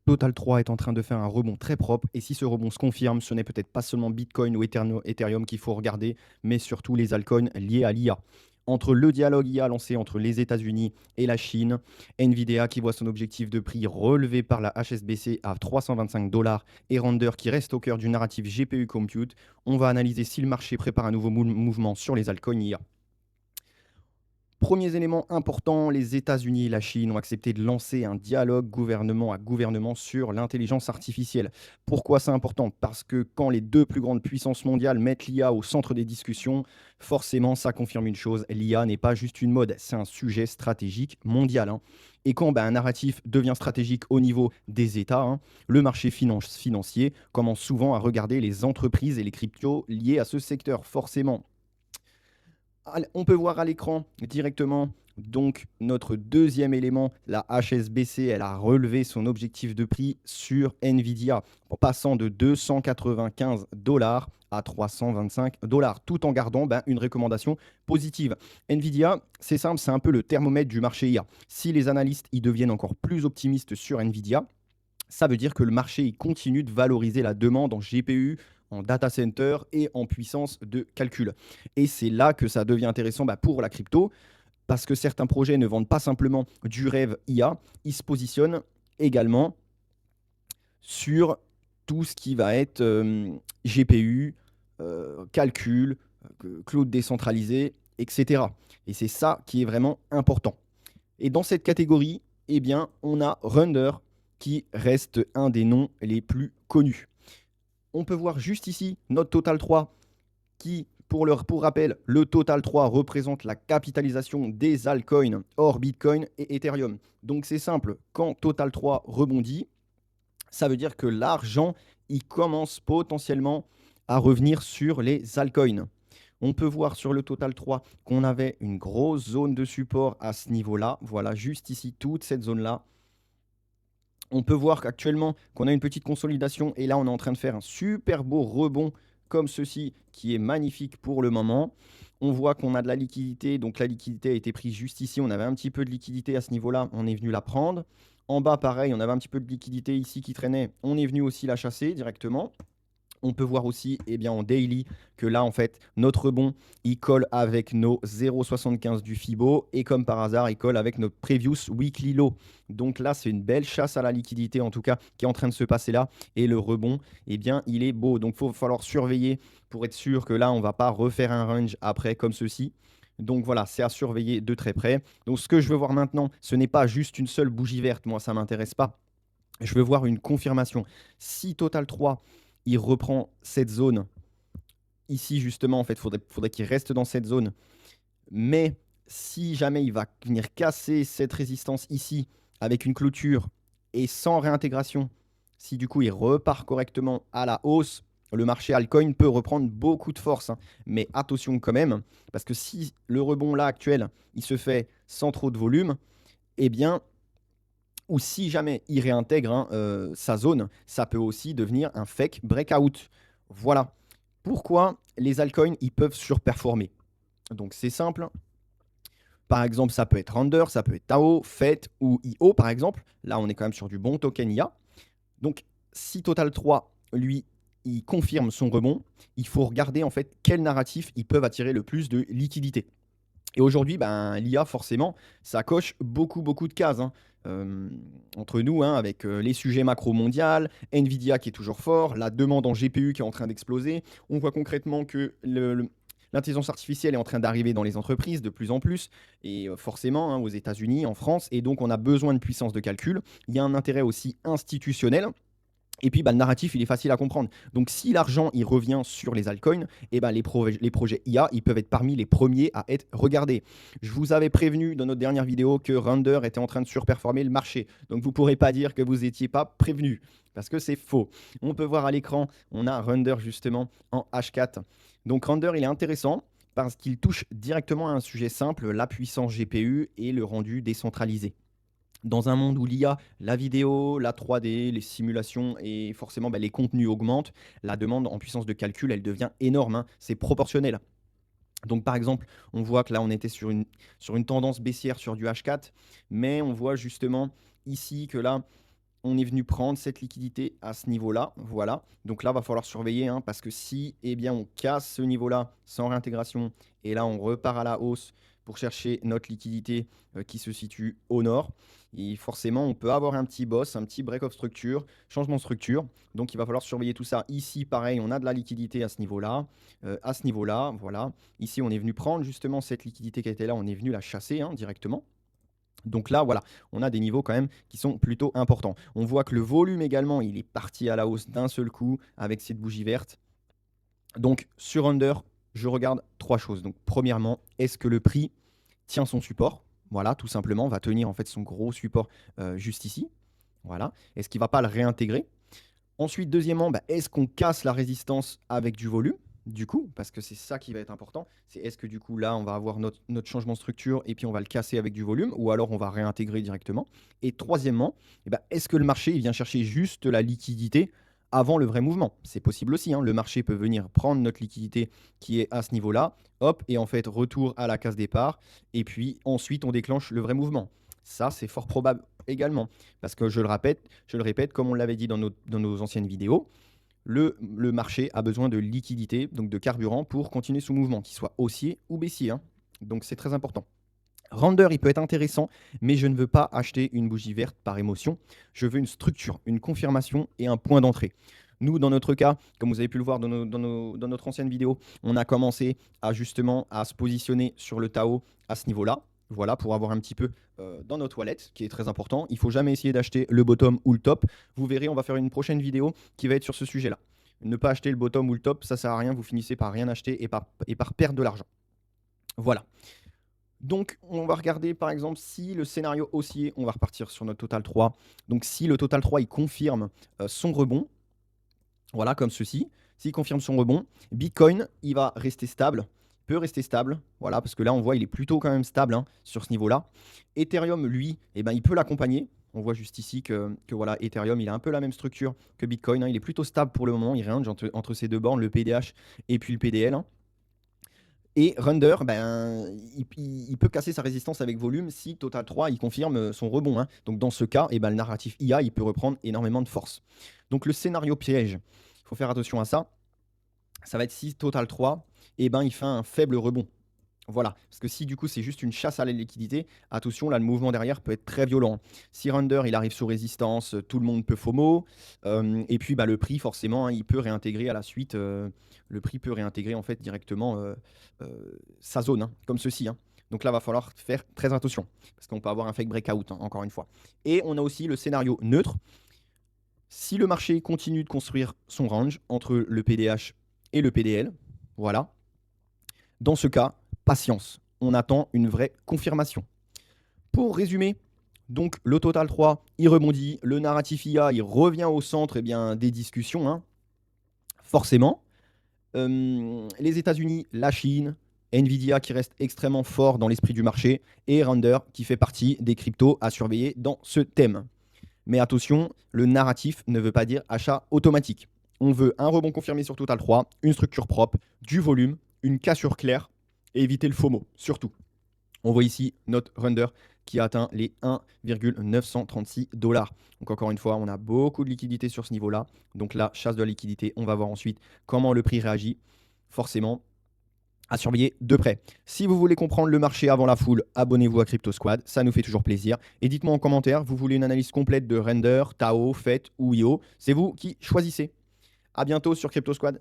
Total 3 est en train de faire un rebond très propre et si ce rebond se confirme, ce n'est peut-être pas seulement Bitcoin ou Ethereum qu'il faut regarder, mais surtout les altcoins liés à l'IA. Entre le dialogue IA lancé entre les États-Unis et la Chine, Nvidia qui voit son objectif de prix relevé par la HSBC à 325 dollars et Render qui reste au cœur du narratif GPU Compute, on va analyser si le marché prépare un nouveau mouvement sur les altcoins IA. Premiers éléments importants, les États-Unis et la Chine ont accepté de lancer un dialogue gouvernement à gouvernement sur l'intelligence artificielle. Pourquoi c'est important? Parce que quand les deux plus grandes puissances mondiales mettent l'IA au centre des discussions, forcément ça confirme une chose, l'IA n'est pas juste une mode, c'est un sujet stratégique mondial, hein. Et quand un narratif devient stratégique au niveau des États, hein, le marché financier commence souvent à regarder les entreprises et les cryptos liés à ce secteur, forcément. On peut voir à l'écran directement donc notre deuxième élément, la HSBC, elle a relevé son objectif de prix sur Nvidia en passant de 295 dollars à 325 dollars, tout en gardant une recommandation positive. Nvidia, c'est simple, c'est un peu le thermomètre du marché IA. Si les analystes y deviennent encore plus optimistes sur Nvidia, ça veut dire que le marché il continue de valoriser la demande en GPU, en data center et en puissance de calcul. Et c'est là que ça devient intéressant pour la crypto, parce que certains projets ne vendent pas simplement du rêve IA, ils se positionnent également sur tout ce qui va être GPU, calcul, cloud décentralisé, etc. Et c'est ça qui est vraiment important. Et dans cette catégorie, eh bien, on a Render qui reste un des noms les plus connus. On peut voir juste ici notre Total 3 qui, pour rappel, le Total 3 représente la capitalisation des altcoins hors Bitcoin et Ethereum. Donc c'est simple, quand Total 3 rebondit, ça veut dire que l'argent, il commence potentiellement à revenir sur les altcoins. On peut voir sur le Total 3 qu'on avait une grosse zone de support à ce niveau-là. Voilà, juste ici, toute cette zone-là. On peut voir qu'actuellement, qu'on a une petite consolidation et là, on est en train de faire un super beau rebond comme ceci qui est magnifique pour le moment. On voit qu'on a de la liquidité, donc la liquidité a été prise juste ici. On avait un petit peu de liquidité à ce niveau-là, on est venu la prendre. En bas, pareil, on avait un petit peu de liquidité ici qui traînait, on est venu aussi la chasser directement. On peut voir aussi en daily que là, en fait, notre rebond, il colle avec nos 0,75 du FIBO et comme par hasard, il colle avec notre previous weekly low. Donc là, c'est une belle chasse à la liquidité, en tout cas, qui est en train de se passer là. Et le rebond, il est beau. Donc, il va falloir surveiller pour être sûr que là, on ne va pas refaire un range après comme ceci. Donc voilà, c'est à surveiller de très près. Donc ce que je veux voir maintenant, ce n'est pas juste une seule bougie verte. Moi, ça ne m'intéresse pas. Je veux voir une confirmation. Si Total 3 il reprend cette zone ici, justement, en fait, faudrait qu'il reste dans cette zone. Mais si jamais il va venir casser cette résistance ici avec une clôture et sans réintégration, si du coup il repart correctement à la hausse, le marché altcoin peut reprendre beaucoup de force, hein. Mais attention quand même, parce que si le rebond là actuel, il se fait sans trop de volume, eh bien, ou si jamais il réintègre sa zone, ça peut aussi devenir un fake breakout. Voilà. Pourquoi les altcoins ils peuvent surperformer? Donc c'est simple. Par exemple, ça peut être Render, ça peut être Tao, FET ou IO par exemple. Là, on est quand même sur du bon token IA. Donc si Total 3, lui, il confirme son rebond, il faut regarder en fait quel narratif ils peuvent attirer le plus de liquidité. Et aujourd'hui, l'IA, forcément, ça coche beaucoup, beaucoup de cases, hein. Entre nous, hein, avec les sujets macro mondial, Nvidia qui est toujours fort, la demande en GPU qui est en train d'exploser. On voit concrètement que l'intelligence artificielle est en train d'arriver dans les entreprises de plus en plus, et forcément hein, aux États-Unis, en France, et donc on a besoin de puissance de calcul. Il y a un intérêt aussi institutionnel. Et puis, le narratif, il est facile à comprendre. Donc, si l'argent, il revient sur les altcoins, les projets IA, ils peuvent être parmi les premiers à être regardés. Je vous avais prévenu dans notre dernière vidéo que Render était en train de surperformer le marché. Donc, vous ne pourrez pas dire que vous n'étiez pas prévenu, parce que c'est faux. On peut voir à l'écran, on a Render justement en H4. Donc, Render, il est intéressant parce qu'il touche directement à un sujet simple, la puissance GPU et le rendu décentralisé. Dans un monde où l'IA, la vidéo, la 3D, les simulations et forcément les contenus augmentent, la demande en puissance de calcul, elle devient énorme, hein. C'est proportionnel. Donc par exemple, on voit que là, on était sur une tendance baissière sur du H4, mais on voit justement ici que là, on est venu prendre cette liquidité à ce niveau-là. Voilà. Donc là, va falloir surveiller hein, parce que si eh bien, on casse ce niveau-là sans réintégration et là, on repart à la hausse pour chercher notre liquidité qui se situe au nord, et forcément, on peut avoir un petit boss, un petit break of structure, changement de structure. Donc, il va falloir surveiller tout ça. Ici, pareil, on a de la liquidité à ce niveau-là, voilà. Ici, on est venu prendre justement cette liquidité qui était là, on est venu la chasser hein, directement. Donc là, voilà, on a des niveaux quand même qui sont plutôt importants. On voit que le volume également, il est parti à la hausse d'un seul coup avec cette bougie verte. Donc sur Under, je regarde trois choses. Donc premièrement, est-ce que le prix tient son support? Voilà, tout simplement, va tenir en fait son gros support juste ici. Voilà. Est-ce qu'il ne va pas le réintégrer? Ensuite, deuxièmement, est-ce qu'on casse la résistance avec du volume? Du coup, parce que c'est ça qui va être important, c'est est-ce que du coup là on va avoir notre changement de structure et puis on va le casser avec du volume ou alors on va réintégrer directement. Et troisièmement, est-ce que le marché il vient chercher juste la liquidité avant le vrai mouvement? C'est possible aussi, hein. Le marché peut venir prendre notre liquidité qui est à ce niveau-là, hop, et en fait retour à la case départ, et puis ensuite on déclenche le vrai mouvement. Ça, c'est fort probable également, parce que je le répète, comme on l'avait dit dans nos anciennes vidéos, le marché a besoin de liquidité, donc de carburant, pour continuer son mouvement, qu'il soit haussier ou baissier, hein. Donc c'est très important. Render, il peut être intéressant, mais je ne veux pas acheter une bougie verte par émotion. Je veux une structure, une confirmation et un point d'entrée. Nous, dans notre cas, comme vous avez pu le voir dans notre ancienne vidéo, on a commencé à justement à se positionner sur le Tao à ce niveau-là. Voilà, pour avoir un petit peu dans notre wallet, qui est très important. Il ne faut jamais essayer d'acheter le bottom ou le top. Vous verrez, on va faire une prochaine vidéo qui va être sur ce sujet-là. Ne pas acheter le bottom ou le top, ça ne sert à rien. Vous finissez par rien acheter et par perdre de l'argent. Voilà. Donc, on va regarder par exemple si le scénario haussier, on va repartir sur notre total 3. Donc, si le total 3 il confirme son rebond, voilà, comme ceci. S'il confirme son rebond, Bitcoin, il va rester stable, peut rester stable, voilà, parce que là, on voit, il est plutôt quand même stable hein, sur ce niveau-là. Ethereum, lui, il peut l'accompagner. On voit juste ici que voilà, Ethereum, il a un peu la même structure que Bitcoin, hein. Il est plutôt stable pour le moment, il range entre ces deux bornes, le PDH et puis le PDL, hein. Et Render, il peut casser sa résistance avec volume si Total 3 il confirme son rebond, hein. Donc dans ce cas, le narratif IA il peut reprendre énormément de force. Donc le scénario piège, il faut faire attention à ça. Ça va être si Total 3 il fait un faible rebond. Voilà, parce que si du coup c'est juste une chasse à la liquidité, attention, là le mouvement derrière peut être très violent. Si Render il arrive sous résistance, tout le monde peut FOMO, et puis le prix forcément hein, il peut réintégrer à la suite, le prix peut réintégrer en fait directement sa zone, hein, comme ceci, hein. Donc là va falloir faire très attention, parce qu'on peut avoir un fake breakout, hein, encore une fois. Et on a aussi le scénario neutre. Si le marché continue de construire son range entre le PDH et le PDL, voilà, dans ce cas, patience. On attend une vraie confirmation. Pour résumer, donc le Total 3, il rebondit. Le narratif IA, il revient au centre des discussions, hein. Forcément. Les États-Unis, la Chine, Nvidia qui reste extrêmement fort dans l'esprit du marché et Render qui fait partie des cryptos à surveiller dans ce thème. Mais attention, le narratif ne veut pas dire achat automatique. On veut un rebond confirmé sur Total 3, une structure propre, du volume, une cassure claire et éviter le FOMO, surtout. On voit ici notre Render qui a atteint les 1,936 $. Donc encore une fois, on a beaucoup de liquidité sur ce niveau-là. Donc là, chasse de la liquidité. On va voir ensuite comment le prix réagit. Forcément, à surveiller de près. Si vous voulez comprendre le marché avant la foule, abonnez-vous à Crypto Squad, ça nous fait toujours plaisir. Et dites-moi en commentaire, vous voulez une analyse complète de Render, Tao, FET ou IO? C'est vous qui choisissez. À bientôt sur Crypto Squad.